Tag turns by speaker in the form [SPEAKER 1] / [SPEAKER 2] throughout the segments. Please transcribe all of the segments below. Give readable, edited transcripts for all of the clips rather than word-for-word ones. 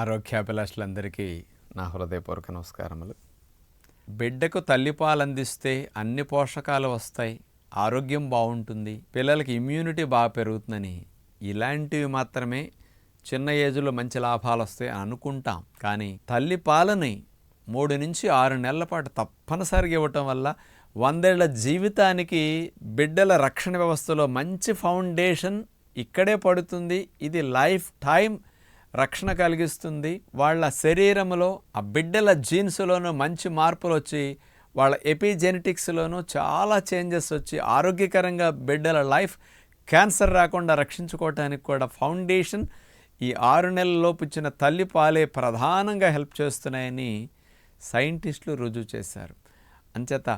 [SPEAKER 1] ఆరోగ్యాభిలాషులందరికీ నా హృదయపూర్వక నమస్కారములు. బిడ్డకు తల్లిపాలు అందిస్తే అన్ని పోషకాలు వస్తాయి, ఆరోగ్యం బాగుంటుంది, పిల్లలకి ఇమ్యూనిటీ బాగా పెరుగుతుందని ఇలాంటివి మాత్రమే చిన్న ఏజ్లో మంచి లాభాలు వస్తాయి అని అనుకుంటాం. కానీ తల్లిపాలని 3 నుంచి 6 నెలల పాటు తప్పనిసరిగా ఇవ్వటం వల్ల 100 ఏళ్ల జీవితానికి బిడ్డల రక్షణ వ్యవస్థలో మంచి ఫౌండేషన్ ఇక్కడే పడుతుంది. ఇది లైఫ్ టైం రక్షణ కలిగిస్తుంది. వాళ్ళ శరీరంలో ఆ బిడ్డల జీన్స్లోనూ మంచి మార్పులు వచ్చి వాళ్ళ ఎపిజెనెటిక్స్లోనూ చాలా చేంజెస్ వచ్చి ఆరోగ్యకరంగా బిడ్డల లైఫ్ క్యాన్సర్ రాకుండా రక్షించుకోవటానికి కూడా ఫౌండేషన్ ఈ 6 నెలలలోపు ఇచ్చిన తల్లిపాలే ప్రధానంగా హెల్ప్ చేస్తున్నాయని సైంటిస్టులు రుజువు చేశారు. అంచేత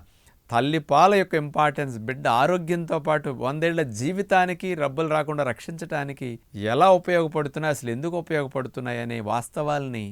[SPEAKER 1] తల్లిపాల యొక్క ఇంపార్టెన్స్ బిడ్డ ఆరోగ్యంతో పాటు 100 ఏళ్ల జీవితానికి రబ్బులు రాకుండా రక్షించడానికి ఎలా ఉపయోగపడుతున్నాయి, అసలు ఎందుకు ఉపయోగపడుతున్నాయి అనే వాస్తవాల్ని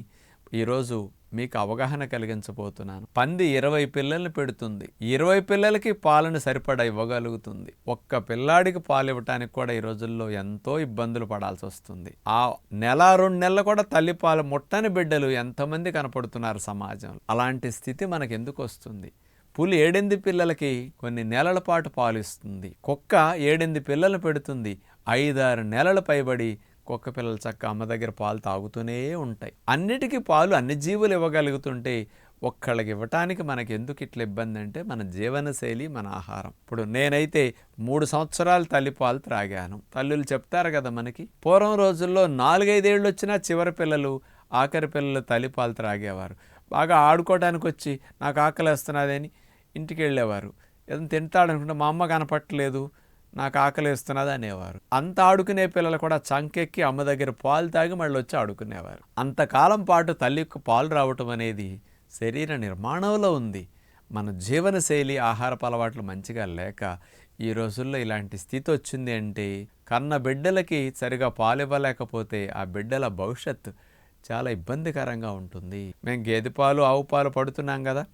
[SPEAKER 1] ఈరోజు మీకు అవగాహన కలిగించబోతున్నాను. పంది 20 పిల్లల్ని పెడుతుంది, 20 పిల్లలకి పాలను సరిపడా ఇవ్వగలుగుతుంది. ఒక్క పిల్లాడికి పాలు ఇవ్వటానికి కూడా ఈ రోజుల్లో ఎంతో ఇబ్బందులు పడాల్సి వస్తుంది. ఆ నెల 2 నెలలు కూడా తల్లిపాలు ముట్టని బిడ్డలు ఎంతమంది కనపడుతున్నారు సమాజంలో. అలాంటి స్థితి మనకు ఎందుకు వస్తుంది? పులి 7 పిల్లలకి కొన్ని నెలల పాటు పాలు ఇస్తుంది. కుక్క 7 పిల్లలు పెడుతుంది. 5-6 నెలల పైబడి కుక్క పిల్లలు చక్క అమ్మ దగ్గర పాలు తాగుతూనే ఉంటాయి. అన్నిటికీ పాలు అన్ని జీవులు ఇవ్వగలుగుతుంటే ఒక్కళ్ళకి ఇవ్వటానికి మనకి ఎందుకు ఇట్లా ఇబ్బంది అంటే మన జీవనశైలి, మన ఆహారం. ఇప్పుడు నేనైతే 3 సంవత్సరాలు తల్లిపాలు త్రాగాను. తల్లులు చెప్తారు కదా మనకి, పూర్వం రోజుల్లో 4-5 ఏళ్ళు వచ్చినా చివరి పిల్లలు, ఆఖరి పిల్లలు తల్లిపాలు త్రాగేవారు. బాగా ఆడుకోవడానికి వచ్చి నాకు ఆకలి వేస్తున్నదని ఇంటికి వెళ్ళేవారు. ఏదైనా తింటాడనుకుంటే మా అమ్మ కనపట్టలేదు, నాకు ఆకలి వేస్తున్నది అనేవారు. అంత ఆడుకునే పిల్లలు కూడా చంకెక్కి అమ్మ దగ్గర పాలు తాగి మళ్ళీ వచ్చి ఆడుకునేవారు. అంతకాలం పాటు తల్లికి పాలు రావటం అనేది శరీర నిర్మాణంలో ఉంది. మన జీవనశైలి, ఆహారపు అలవాట్లు మంచిగా లేక ఈ రోజుల్లో ఇలాంటి స్థితి వచ్చింది అంటే కన్న బిడ్డలకి సరిగా పాలు ఇవ్వలేకపోతే ఆ బిడ్డల భవిష్యత్తు చాలా ఇబ్బందికరంగా ఉంటుంది. మేము గేదె పాలు, ఆవు పాలు పడుతున్నాం కదా,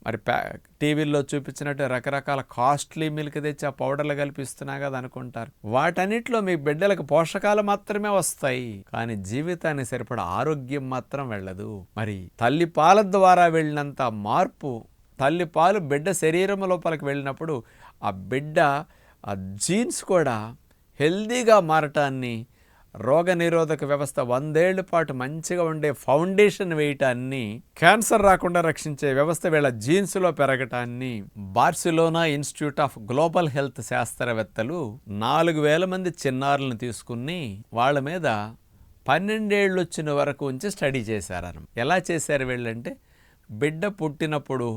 [SPEAKER 1] మరి టీవీల్లో చూపించినట్టు రకరకాల కాస్ట్లీ మిల్క్ తెచ్చి ఆ పౌడర్లు కల్పిస్తున్నా కదా అనుకుంటారు. వాటన్నిటిలో మీ బిడ్డలకు పోషకాలు మాత్రమే వస్తాయి, కానీ జీవితానికి సరిపడా ఆరోగ్యం మాత్రం వెళ్ళదు. మరి తల్లిపాల ద్వారా వెళ్ళినంత మార్పు, తల్లిపాలు బిడ్డ శరీరం లోపలికి వెళ్ళినప్పుడు ఆ బిడ్డ ఆ జీన్స్ కూడా హెల్దీగా మారటాన్ని, రోగనిరోధక వ్యవస్థ 100 ఏళ్ల పాటు మంచిగా ఉండే ఫౌండేషన్ వేయటాన్ని, క్యాన్సర్ రాకుండా రక్షించే వ్యవస్థ వీళ్ళ జీన్స్లో పెరగటాన్ని Barcelona Institute of Global Health శాస్త్రవేత్తలు 4000 మంది చిన్నారులను తీసుకుని వాళ్ళ మీద 12 ఏళ్ళు వచ్చిన వరకు ఉంచి స్టడీ చేశారు. ఎలా చేశారు వీళ్ళంటే, బిడ్డ పుట్టినప్పుడు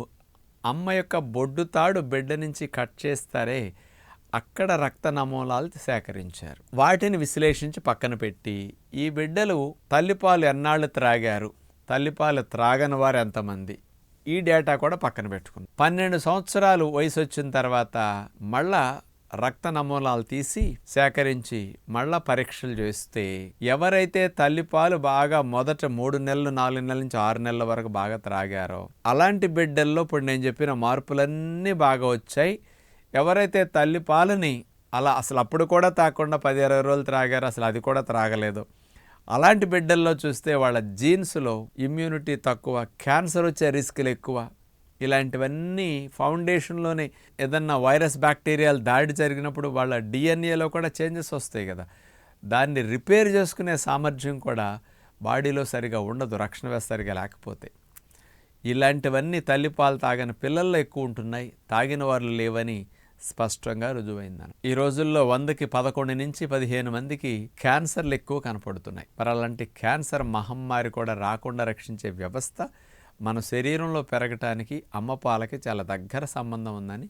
[SPEAKER 1] అమ్మ యొక్క బొడ్డు తాడు బిడ్డ నుంచి కట్ చేస్తారే, అక్కడ రక్త నమూనాలు సేకరించారు. వాటిని విశ్లేషించి పక్కన పెట్టి ఈ బిడ్డలు తల్లిపాలు ఎన్నాళ్ళు త్రాగారు, తల్లిపాలు త్రాగని వారు ఎంతమంది, ఈ డేటా కూడా పక్కన పెట్టుకున్నారు. 12 సంవత్సరాలు వయసు వచ్చిన తర్వాత మళ్ళా రక్త నమూనాలు తీసి సేకరించి మళ్ళా పరీక్షలు చేస్తే ఎవరైతే తల్లిపాలు బాగా మొదట 3 నెలలు, 4 నెలల నుంచి 6 నెలల వరకు బాగా త్రాగారో అలాంటి బిడ్డల్లో ఇప్పుడు నేను చెప్పిన మార్పులన్నీ బాగా వచ్చాయి. ఎవరైతే తల్లిపాలని అలా అసలు అప్పుడు కూడా తాగకుండా 10-20 రోజులు త్రాగారో, అసలు అది కూడా త్రాగలేదు, అలాంటి బిడ్డల్లో చూస్తే వాళ్ళ జీన్స్లో ఇమ్యూనిటీ తక్కువ, క్యాన్సర్ వచ్చే రిస్కులు ఎక్కువ. ఇలాంటివన్నీ ఫౌండేషన్లోనే ఏదన్నా వైరస్, బ్యాక్టీరియాలు దాడి జరిగినప్పుడు వాళ్ళ డిఎన్ఏలో కూడా చేంజెస్ వస్తాయి కదా, దాన్ని రిపేర్ చేసుకునే సామర్థ్యం కూడా బాడీలో సరిగా ఉండదు, రక్షణ వ్యవస్థ సరిగా లేకపోతే. ఇలాంటివన్నీ తల్లిపాలు తాగని పిల్లల్లో ఎక్కువ ఉంటున్నాయి, తాగిన వాళ్ళు లేవని స్పష్టంగా రుజువైందని. ఈ రోజుల్లో 100కి 11 నుంచి 15 మందికి క్యాన్సర్లు ఎక్కువ కనపడుతున్నాయి. మరి అలాంటి క్యాన్సర్ మహమ్మారి కూడా రాకుండా రక్షించే వ్యవస్థ మన శరీరంలో పెరగటానికి అమ్మ పాలకి చాలా దగ్గర సంబంధం ఉందని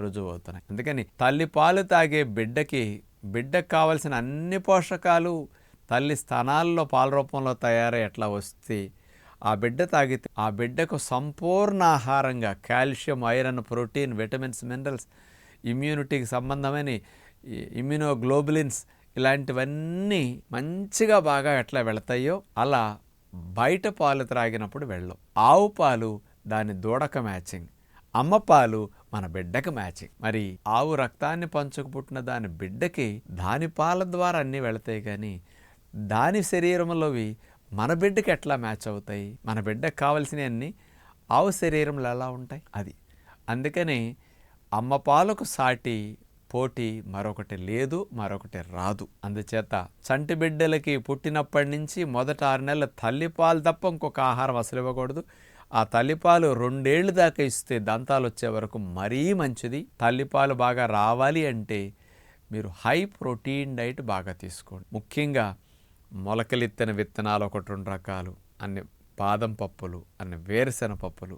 [SPEAKER 1] రుజువు అవుతున్నాయి. అందుకని తల్లిపాలు తాగే బిడ్డకు కావలసిన అన్ని పోషకాలు తల్లి స్థానాల్లో పాల రూపంలో తయారై ఎట్లా వస్తే ఆ బిడ్డ తాగితే ఆ బిడ్డకు సంపూర్ణ ఆహారంగా calcium, iron, protein, vitamins, minerals, ఇమ్యూనిటీకి సంబంధమైన ఇమ్యూనోగ్లోబులిన్స్ ఇలాంటివన్నీ మంచిగా బాగా ఎట్లా వెళతాయో అలా బయట పాలు త్రాగినప్పుడు వెళ్ళవు. ఆవు పాలు దాని దూడక మ్యాచింగ్, అమ్మ పాలు మన బిడ్డకు మ్యాచింగ్. మరి ఆవు రక్తాన్ని పంచుకు పుట్టిన దాని బిడ్డకి దాని పాల ద్వారా అన్నీ వెళతాయి, కానీ దాని శరీరంలోవి మన బిడ్డకి ఎట్లా మ్యాచ్ అవుతాయి? మన బిడ్డకు కావాల్సినవన్నీ ఆవు శరీరంలో ఎలా ఉంటాయి? అది. అందుకని అమ్మ పాలకు సాటి పోటీ మరొకటి లేదు, మరొకటి రాదు. అందుచేత చంటి బిడ్డలకి పుట్టినప్పటి నుంచి మొదట 6 నెలల తల్లిపాలు తప్ప ఇంకొక ఆహారం అసలు ఇవ్వకూడదు. ఆ తల్లిపాలు 2 ఏళ్ళు దాకా ఇస్తే దంతాలు వచ్చే వరకు మరీ మంచిది. తల్లిపాలు బాగా రావాలి అంటే మీరు హై ప్రోటీన్ డైట్ బాగా తీసుకోండి. ముఖ్యంగా మొలకలెత్తిన విత్తనాలు 1-2 రకాలు, అన్ని బాదం పప్పులు, అన్ని వేరుశెనగ పప్పులు,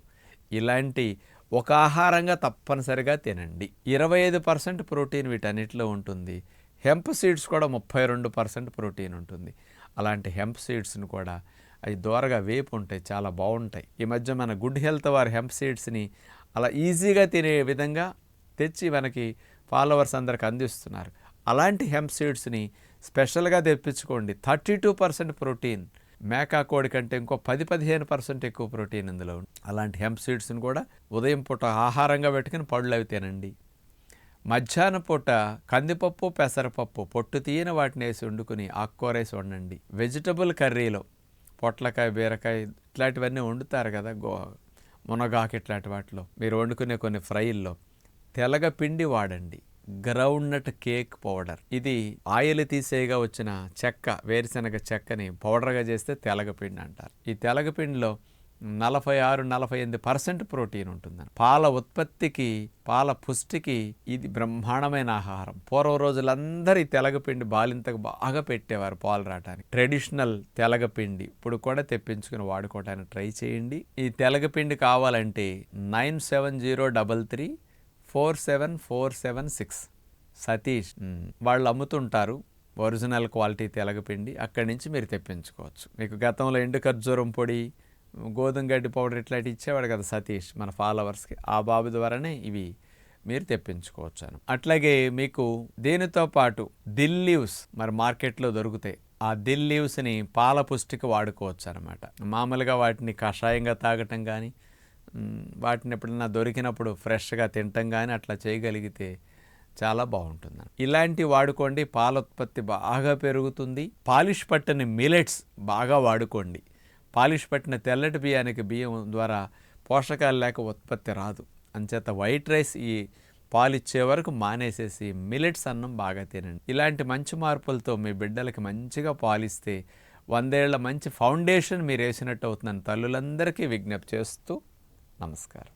[SPEAKER 1] ఇలాంటి ఒక ఆహారంగా తప్పనిసరిగా తినండి. 25% ప్రోటీన్ వీటన్నిటిలో ఉంటుంది. హెంప్ సీడ్స్ కూడా 32% ప్రోటీన్ ఉంటుంది. అలాంటి హెంప్ సీడ్స్ని కూడా అవి దోరగా వేపు ఉంటాయి, చాలా బాగుంటాయి. ఈ మధ్య మన గుడ్ హెల్త్ వారి హెంప్ సీడ్స్ని అలా ఈజీగా తినే విధంగా తెచ్చి మనకి ఫాలోవర్స్ అందరికి అందిస్తున్నారు. అలాంటి హెంప్ సీడ్స్ని స్పెషల్గా తెప్పించుకోండి. 32% ప్రోటీన్, మేకా కోడి కంటే ఇంకో 10-15% ఎక్కువ ప్రోటీన్ ఇందులో ఉంది. అలాంటి హెంప్ సీడ్స్ని కూడా ఉదయం పూట ఆహారంగా పెట్టుకుని పళ్ళు అవి తినండి. మధ్యాహ్నం పూట కందిపప్పు, పెసరపప్పు పొట్టు తీయని వాటిని వేసి వండుకుని ఆకుకూరేసి వండండి. వెజిటబుల్ కర్రీలో పొట్లకాయ, బీరకాయ ఇట్లాంటివన్నీ వండుతారు కదా, మునగాకు ఇట్లాంటి వాటిలో మీరు వండుకునే కొన్ని ఫ్రైల్లో తెలగపిండి వాడండి. గ్రౌండ్నట్ కేక్ పౌడర్, ఇది ఆయిల్ తీసేయగా వచ్చిన చెక్క, వేరుశనగ చెక్కని పౌడర్గా చేస్తే తెలగపిండి అంటారు. ఈ తెలగపిండిలో 46-48% ప్రోటీన్ ఉంటుందని. పాల ఉత్పత్తికి, పాల పుష్టికి ఇది బ్రహ్మాండమైన ఆహారం. పూర్వ రోజులందరూ ఈ తెలగపిండి బాలింతకు బాగా పెట్టేవారు పాలు రావడానికి. ట్రెడిషనల్ తెలగపిండి ఇప్పుడు కూడా తెప్పించుకుని వాడుకోవడానికి ట్రై చేయండి. ఈ తెలగపిండి కావాలంటే 9703474776 సతీష్ వాళ్ళు అమ్ముతుంటారు ఒరిజినల్ క్వాలిటీ తెలగపిండి. అక్కడి నుంచి మీరు తెప్పించుకోవచ్చు. మీకు గతంలో ఎండు ఖర్జూరం పొడి, గోధుమ గడ్డి పౌడర్ ఇట్లాంటి ఇచ్చేవాడు కదా సతీష్ మన ఫాలోవర్స్కి, ఆ బాబు ద్వారానే ఇవి మీరు తెప్పించుకోవచ్చు. అట్లాగే మీకు దీనితో పాటు దిల్ లీవ్స్ మరి మార్కెట్లో దొరుకుతాయి. ఆ దిల్ లీవ్స్ని పాల పుష్టికి వాడుకోవచ్చు అనమాట. మామూలుగా వాటిని కషాయంగా తాగటం కానీ, వాటిని ఎప్పుడన్నా దొరికినప్పుడు ఫ్రెష్గా తినటం కానీ అట్లా చేయగలిగితే చాలా బాగుంటుంది. ఇలాంటివి వాడుకోండి, పాల ఉత్పత్తి బాగా పెరుగుతుంది. పాలిష్ పట్టిన మిలెట్స్ బాగా వాడుకోండి. పాలిష్ పట్టిన తెల్లటి బియ్యం ద్వారా పోషకాలు లేక ఉత్పత్తి రాదు. అంచేత వైట్ రైస్ ఈ పాలు ఇచ్చే వరకు మానేసేసి మిలెట్స్ అన్నం బాగా తినండి. ఇలాంటి మంచి మార్పులతో మీ బిడ్డలకి మంచిగా పాలిస్తే 100 ఏళ్ల మంచి ఫౌండేషన్ మీరు వేసినట్టు అవుతుందని తల్లులందరికీ విజ్ఞప్తి చేస్తూ నమస్కారం.